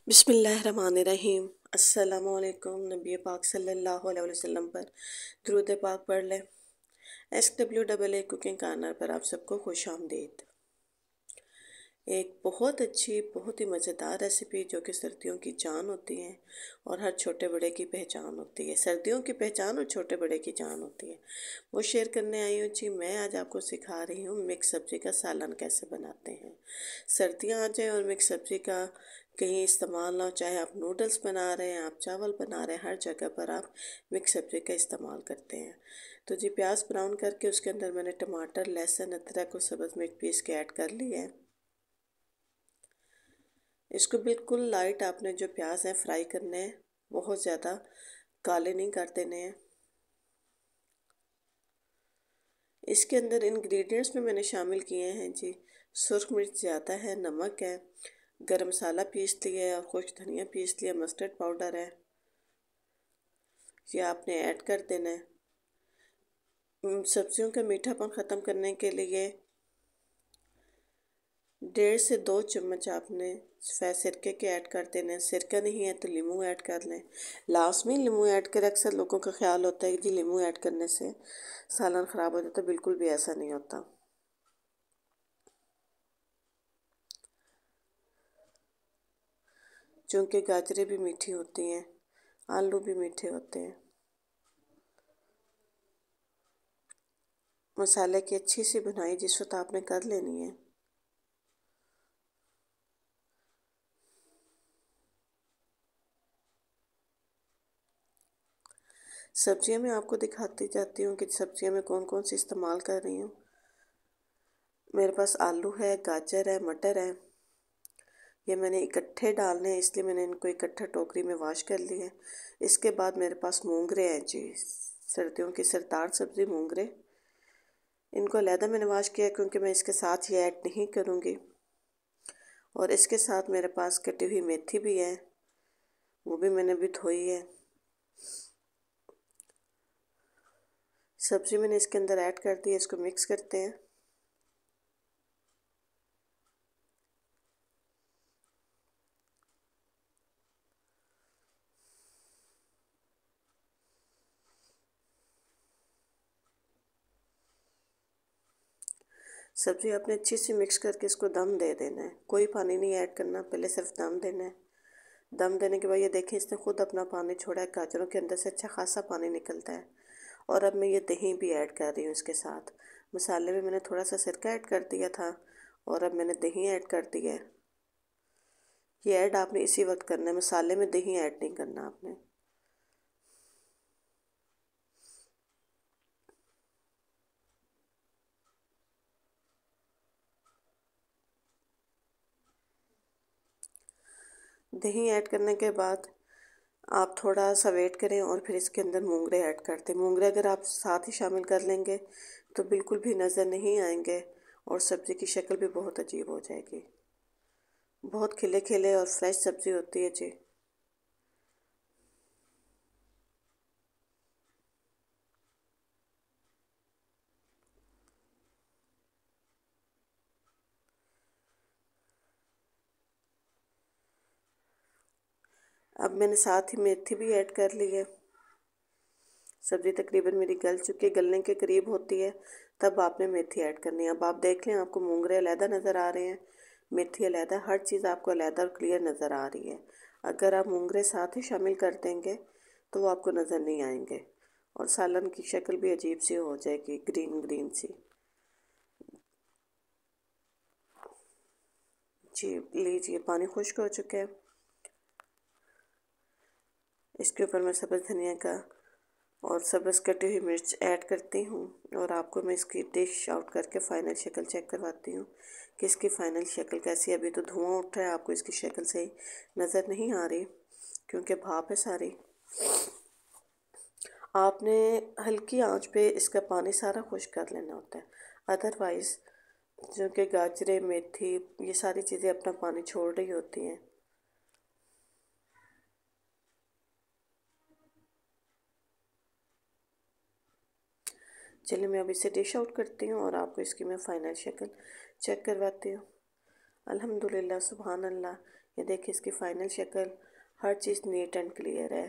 बिस्मिल्लाहिर्रहमानिर्रहीम। अस्सलामुअलैकुम। नबी पाक सल्लल्लाहु अलैहि वसल्लम पर दुरूद पाक पढ़ लें। SWAA कुकिंग कार्नर पर आप सबको खुश आमदीद। एक बहुत अच्छी, बहुत ही मज़ेदार रेसिपी जो कि सर्दियों की जान होती है और हर छोटे बड़े की पहचान होती है। सर्दियों की पहचान और छोटे बड़े की जान होती है, वो शेयर करने आई हूँ जी। मैं आज आपको सिखा रही हूँ मिक्स सब्ज़ी का सालन कैसे बनाते हैं। सर्दियाँ आ जाए और मिक्स सब्ज़ी का कहीं इस्तेमाल ना हो, चाहे आप नूडल्स बना रहे हैं, आप चावल बना रहे हैं, हर जगह पर आप मिक्स सब्ज़ी का इस्तेमाल करते हैं। तो जी प्याज ब्राउन करके उसके अंदर मैंने टमाटर, लहसुन, अदरक और सब्ज़ मिर्च पीस के ऐड कर ली है। इसको बिल्कुल लाइट आपने जो प्याज है फ्राई करने हैं, बहुत ज़्यादा काले नहीं कर देने हैं। इसके अंदर इंग्रेडिएंट्स में मैंने शामिल किए हैं जी, सुरख मिर्च ज़्यादा है, नमक है, गरम मसाला पीस लिया है और खुश्क धनिया पीस लिया, मस्टर्ड पाउडर है, ये आपने ऐड कर देना है। सब्जियों का मीठापन ख़त्म करने के लिए 1.5 से 2 चम्मच आपने सिरके के ऐड कर देने हैं। सिरका नहीं है तो नींबू ऐड कर लें। लास्ट में नींबू ऐड कर, अक्सर लोगों का ख्याल होता है कि जी नींबू ऐड करने से सालन ख़राब हो जाता है, बिल्कुल भी ऐसा नहीं होता। चूँकि गाजरें भी मीठी होती हैं, आलू भी मीठे होते हैं। मसाले की अच्छी सी बुनाई जिस वक्त आपने कर लेनी है। सब्जियां मैं आपको दिखाती जाती हूँ कि सब्जियां मैं कौन कौन सी इस्तेमाल कर रही हूँ। मेरे पास आलू है, गाजर है, मटर है। ये मैंने इकट्ठे डालने हैं, इसलिए मैंने इनको इकट्ठा टोकरी में वॉश कर लिया है। इसके बाद मेरे पास मूंगरे हैं जी, सर्दियों की सरदार सब्ज़ी मूंगरे। इनको अलहदा मैंने वॉश किया क्योंकि मैं इसके साथ ये ऐड नहीं करूँगी। और इसके साथ मेरे पास कटी हुई मेथी भी है, वो भी मैंने भी धोई है। सब्ज़ी मैंने इसके अंदर ऐड कर दी है, इसको मिक्स करते हैं। सब्ज़ी आपने अच्छी सी मिक्स करके इसको दम दे देना है, कोई पानी नहीं ऐड करना, पहले सिर्फ दम देना है। दम देने के बाद ये देखें इसने खुद अपना पानी छोड़ा है, गाजरों के अंदर से अच्छा खासा पानी निकलता है। और अब मैं ये दही भी ऐड कर रही हूँ इसके साथ। मसाले में मैंने थोड़ा सा सिरका ऐड कर दिया था और अब मैंने दही ऐड कर दिया है। ये ऐड आपने इसी वक्त करना है, मसाले में दही ऐड नहीं करना आपने। दही ऐड करने के बाद आप थोड़ा सा वेट करें और फिर इसके अंदर मूंगरे ऐड कर दें। मूंगरे अगर आप साथ ही शामिल कर लेंगे तो बिल्कुल भी नज़र नहीं आएंगे और सब्ज़ी की शक्ल भी बहुत अजीब हो जाएगी। बहुत खिले खिले और फ्रेश सब्ज़ी होती है जी। अब मैंने साथ ही मेथी भी ऐड कर ली है। सब्ज़ी तकरीबन मेरी गल चुकी है, गलने के करीब होती है तब आपने मेथी ऐड करनी है। अब आप देख लें, आपको मूंगरे अलहदा नज़र आ रहे हैं, मेथी अलहदा, हर चीज़ आपको अलहदा और क्लियर नज़र आ रही है। अगर आप मूंगरे साथ ही शामिल कर देंगे तो वो आपको नज़र नहीं आएंगे और सालन की शक्ल भी अजीब सी हो जाएगी, ग्रीन ग्रीन सी। जी लीजिए, पानी खुश्क हो चुका है। इसके ऊपर मैं सब्ज़ धनिया का और सब्ज़ कटी हुई मिर्च ऐड करती हूँ और आपको मैं इसकी डिश आउट करके फ़ाइनल शक्ल चेक करवाती हूँ कि इसकी फ़ाइनल शक्ल कैसी है। अभी तो धुआं उठ रहा है, आपको इसकी शक्ल सही नज़र नहीं आ रही क्योंकि भाप है सारी। आपने हल्की आंच पे इसका पानी सारा खुश्क कर लेना होता है, अदरवाइज़ जो कि गाजरें, मेथी, ये सारी चीज़ें अपना पानी छोड़ रही होती हैं। चलिए मैं अब इसे डिश आउट करती हूँ और आपको इसकी मैं फ़ाइनल शक्ल चेक करवाती हूँ। अल्हम्दुलिल्लाह, सुभान अल्लाह, ये देखिए इसकी फ़ाइनल शक्ल, हर चीज़ नीट एंड क्लियर है।